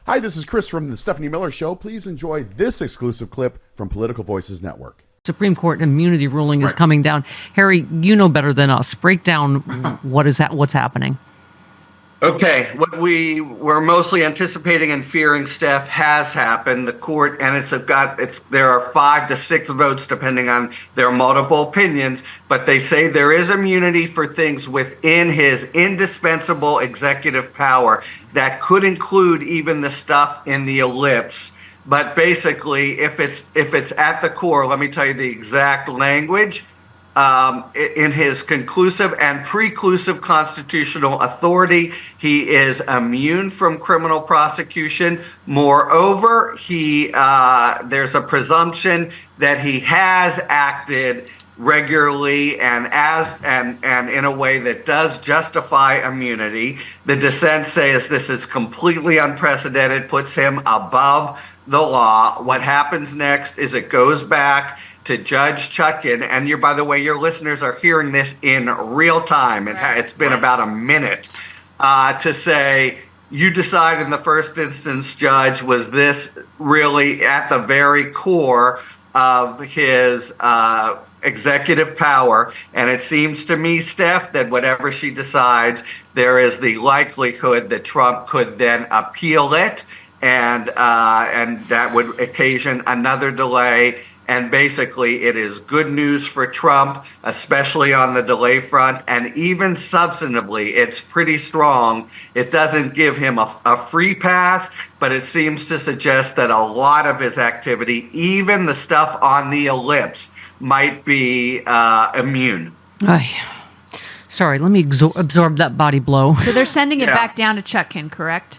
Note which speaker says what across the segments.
Speaker 1: Hi, this is Chris from the Stephanie Miller Show. Please enjoy this exclusive clip from Political Voices Network.
Speaker 2: Supreme Court immunity ruling is coming down. Harry, you know better than us. Break down what's happening.
Speaker 3: Okay, what we were mostly anticipating and fearing, Steph, has happened. The court, and there are 5 to 6 votes depending on their multiple opinions, but they say there is immunity for things within his indispensable executive power that could include even the stuff in the ellipse. But basically, if it's at the core, let me tell you the exact language. In his conclusive and preclusive constitutional authority, he is immune from criminal prosecution. Moreover, there's a presumption that he has acted regularly and in a way that does justify immunity. The dissent says this is completely unprecedented, puts him above the law. What happens next is it goes back to Judge Chutkan, and by the way, your listeners are hearing this in real time. It's been about a minute to say, you decide in the first instance, Judge, was this really at the very core of his executive power? And it seems to me, Steph, that whatever she decides, there is the likelihood that Trump could then appeal it, and that would occasion another delay. And basically, it is good news for Trump, especially on the delay front. And even substantively, it's pretty strong. It doesn't give him a free pass, but it seems to suggest that a lot of his activity, even the stuff on the ellipse, might be immune.
Speaker 2: Sorry, let me absorb that body blow.
Speaker 4: So they're sending it back down to Chutkan, correct?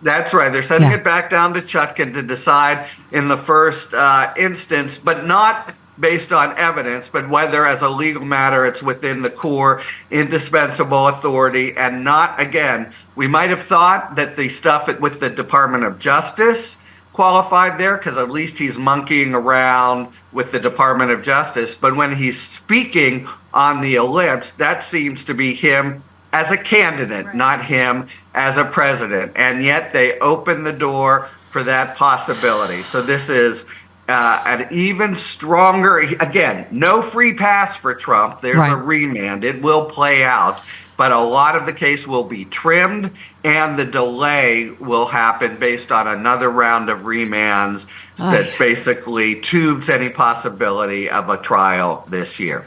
Speaker 3: That's right. They're sending it back down to Chutkan to decide in the first instance, but not based on evidence, but whether as a legal matter it's within the core indispensable authority, and not, again, we might have thought that the stuff with the Department of Justice qualified there because at least he's monkeying around with the Department of Justice. But when he's speaking on the ellipse, that seems to be him as a candidate, not him as a president. And yet they open the door for that possibility. So this is an even stronger, again, no free pass for Trump. There's a remand. It will play out. But a lot of the case will be trimmed, and the delay will happen based on another round of remands that basically tubes any possibility of a trial this year.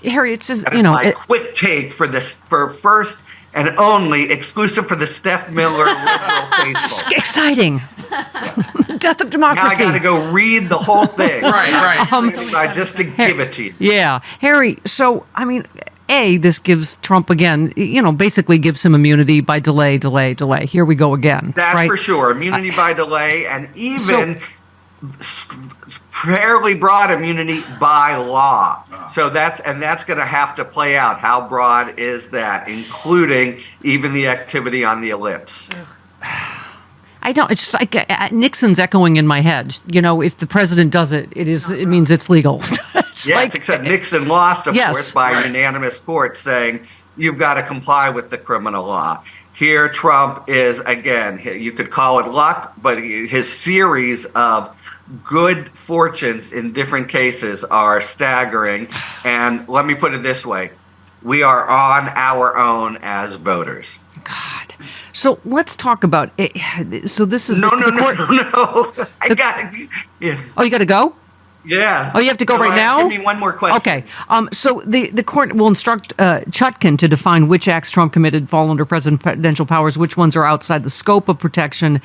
Speaker 2: Harry, it says,
Speaker 3: my quick take for first and only exclusive for the Steph Miller liberal faithful.
Speaker 2: Exciting. Death of democracy.
Speaker 3: Now I got to go read the whole thing. right. Just to give it to you.
Speaker 2: Yeah. Harry, so, I mean, this gives Trump again, basically gives him immunity by delay. Here we go again.
Speaker 3: That's for sure. Immunity by delay, and even fairly broad immunity by law. So that's going to have to play out. How broad is that, including even the activity on the ellipse?
Speaker 2: I don't. It's just like Nixon's echoing in my head. If the president does it, it means it's legal.
Speaker 3: Except Nixon lost, of course, by a unanimous court saying you've got to comply with the criminal law. Here, Trump is, again, you could call it luck, but his series of good fortunes in different cases are staggering. And let me put it this way. We are on our own as voters.
Speaker 2: God. So let's talk about it. So this is
Speaker 3: No. I got it. Yeah.
Speaker 2: Oh, you got to go?
Speaker 3: Yeah.
Speaker 2: Oh, you have to go right now?
Speaker 3: Give me one more question.
Speaker 2: Okay. So the court will instruct Chutkan to define which acts Trump committed fall under presidential powers, which ones are outside the scope of protection.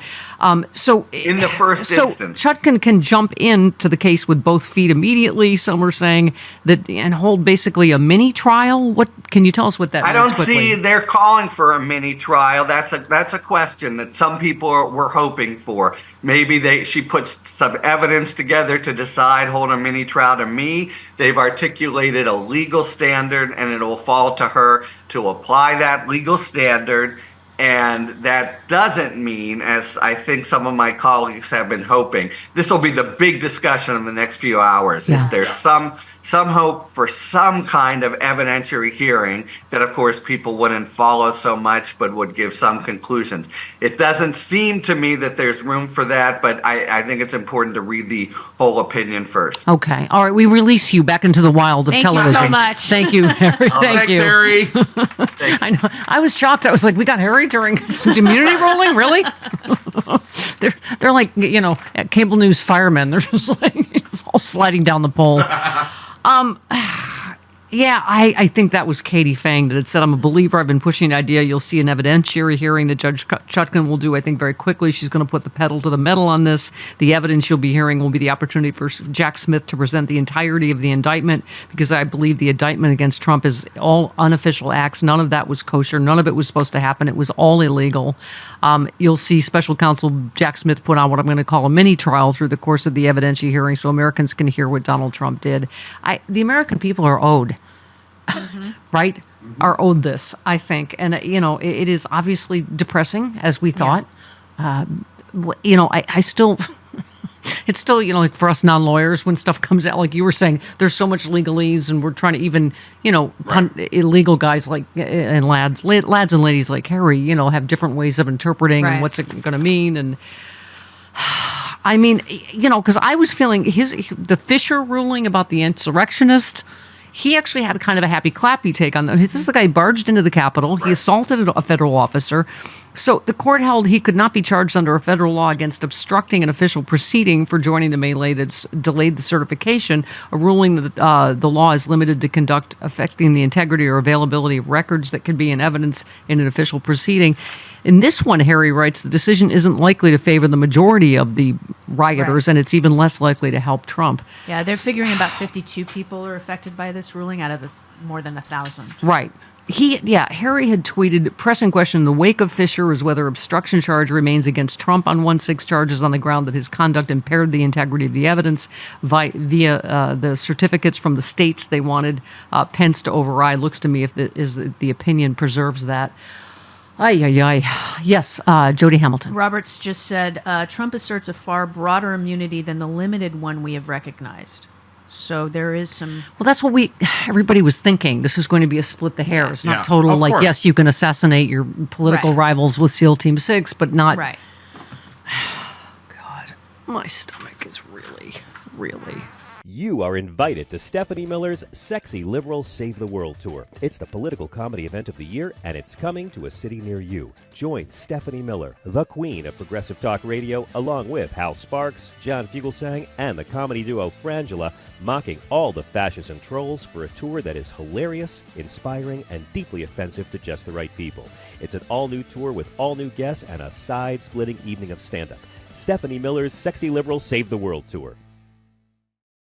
Speaker 2: So
Speaker 3: in the first instance,
Speaker 2: Chutkan can jump into the case with both feet immediately. Some are saying that and hold basically a mini trial. What can you tell us what that means?
Speaker 3: I don't see they're calling for a mini trial. That's a question that some people were hoping for. Maybe she puts some evidence together to decide, hold a mini trial. To me, they've articulated a legal standard, and it will fall to her to apply that legal standard. And that doesn't mean, as I think some of my colleagues have been hoping, this will be the big discussion in the next few hours. Is there some some hope for some kind of evidentiary hearing that, of course, people wouldn't follow so much, but would give some conclusions. It doesn't seem to me that there's room for that, but I think it's important to read the whole opinion first.
Speaker 2: Okay. All right. We release you back into the wild of
Speaker 4: Thank you
Speaker 2: television.
Speaker 4: so much.
Speaker 2: Thank you, Harry. Thank you.
Speaker 1: Harry.
Speaker 2: I know. I was shocked. I was like, we got Harry during community rolling? Really? they're like, cable news firemen. They're just like, it's all sliding down the pole. Yeah, I think that was Katie Fang that had said, I'm a believer. I've been pushing the idea. You'll see an evidentiary hearing that Judge Chutkan will do, I think, very quickly. She's going to put the pedal to the metal on this. The evidence you'll be hearing will be the opportunity for Jack Smith to present the entirety of the indictment, because I believe the indictment against Trump is all unofficial acts. None of that was kosher. None of it was supposed to happen. It was all illegal. You'll see Special Counsel Jack Smith put on what I'm going to call a mini trial through the course of the evidentiary hearing so Americans can hear what Donald Trump did. The American people are owed. Right? Mm-hmm. Are owed this, I think. And, it is obviously depressing, as we thought. Yeah. I still, it's still, like for us non-lawyers, when stuff comes out, like you were saying, there's so much legalese, and we're trying to even, illegal guys like, and lads and ladies like Harry, have different ways of interpreting and what's it going to mean. And I mean, because I was feeling the Fisher ruling about the insurrectionist, he actually had kind of a happy clappy take on that. This is the guy who barged into the Capitol. He assaulted a federal officer. So the court held he could not be charged under a federal law against obstructing an official proceeding for joining the melee that's delayed the certification, a ruling that the law is limited to conduct affecting the integrity or availability of records that could be in evidence in an official proceeding. In this one, Harry writes, the decision isn't likely to favor the majority of the rioters, and it's even less likely to help Trump.
Speaker 4: Yeah, they're figuring about 52 people are affected by this ruling out of the more than 1,000.
Speaker 2: Right. Harry had tweeted, pressing question in the wake of Fisher is whether obstruction charge remains against Trump on 1-6 charges on the ground that his conduct impaired the integrity of the evidence via the certificates from the states they wanted Pence to override. Looks to me if the opinion preserves that. Yes, Jody Hamilton.
Speaker 4: Roberts just said, Trump asserts a far broader immunity than the limited one we have recognized. So there is some... Well,
Speaker 2: that's what everybody was thinking. This is going to be a split the hairs, not total, like, yes, you can assassinate your political rivals with SEAL Team 6, but not...
Speaker 4: Right.
Speaker 2: God, my stomach is really...
Speaker 5: You are invited to Stephanie Miller's Sexy Liberal Save the World Tour. It's the political comedy event of the year, and it's coming to a city near you. Join Stephanie Miller, the queen of progressive talk radio, along with Hal Sparks, John Fugelsang, and the comedy duo Frangela, mocking all the fascists and trolls for a tour that is hilarious, inspiring, and deeply offensive to just the right people. It's an all-new tour with all-new guests and a side-splitting evening of stand-up. Stephanie Miller's Sexy Liberal Save the World Tour.